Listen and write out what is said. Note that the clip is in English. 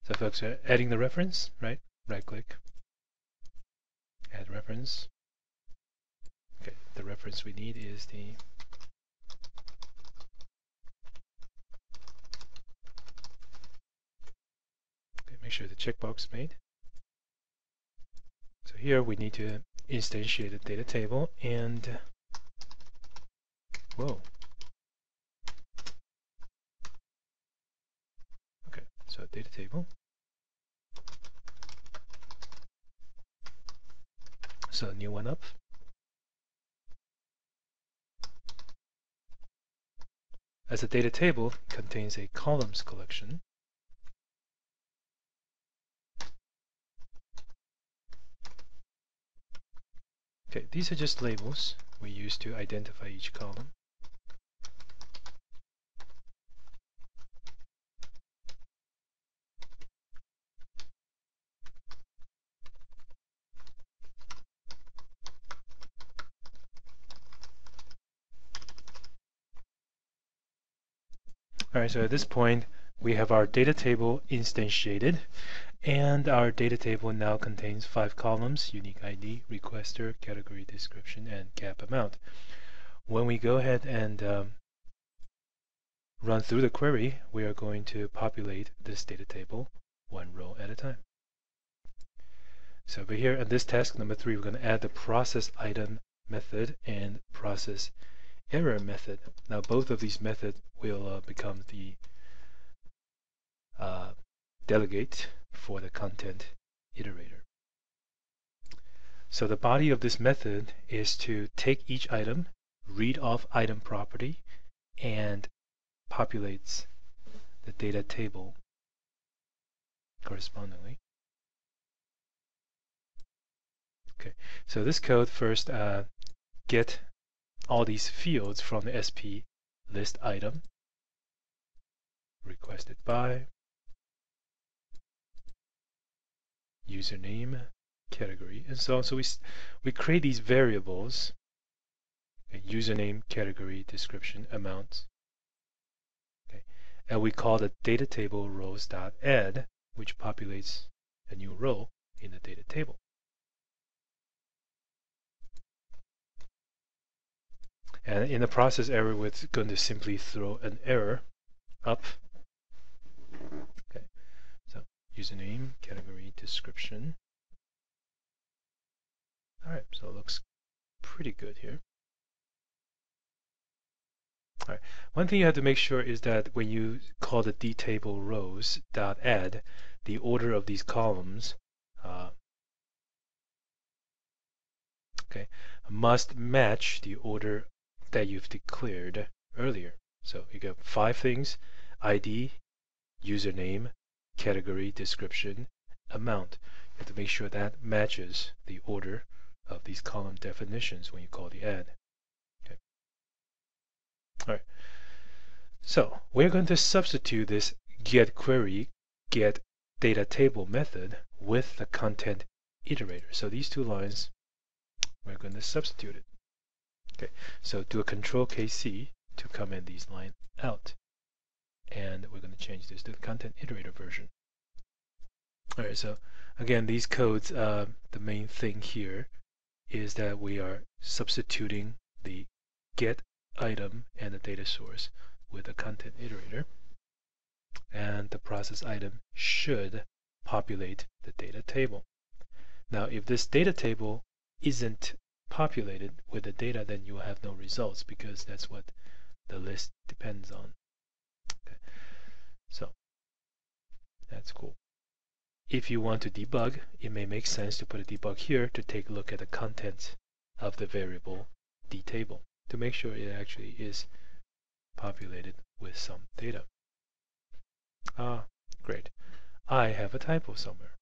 So folks are adding the reference, right? Right click, add reference. Okay, the reference we need is the make sure the checkbox is made. So here we need to instantiate a data table and whoa. Okay, so data table. So new one up. As a data table contains a columns collection. Okay, these are just labels we use to identify each column. All right, so at this point, we have our data table instantiated, and our data table now contains 5 columns: unique ID, requester, category description, and cap amount. When we go ahead and run through the query, we are going to populate this data table one row at a time. So over here in this task number 3, we're going to add the process item method and process error method. Now both of these methods will become the delegate for the content iterator. So the body of this method is to take each item, read off item property, and populates the data table correspondingly. Okay, so this code first get all these fields from the SP list item, requested by, username, category, and so on. So we create these variables, username, category, description, amount, okay, and we call the data table rows.add, which populates a new row in the data table. And in the process error, we're going to simply throw an error up. Okay, so username, category, description. All right, so it looks pretty good here. All right, one thing you have to make sure is that when you call the dtable rows.add, the order of these columns must match the order that you've declared earlier. So you get 5 things: ID, username, category, description, amount. You have to make sure that matches the order of these column definitions when you call the add. Okay. All right. So we're going to substitute this getQuery, getDataTable method with the content iterator. So these 2 lines, we're going to substitute it. Okay, so do a Control-KC to comment these lines out. And we're going to change this to the content iterator version. All right, so again, these codes, the main thing here is that we are substituting the get item and the data source with a content iterator. And the process item should populate the data table. Now, if this data table isn't populated with the data, then you will have no results, because that's what the list depends on. Okay. So that's cool. If you want to debug, it may make sense to put a debug here to take a look at the contents of the variable dtable to make sure it actually is populated with some data. Ah, great. I have a typo somewhere.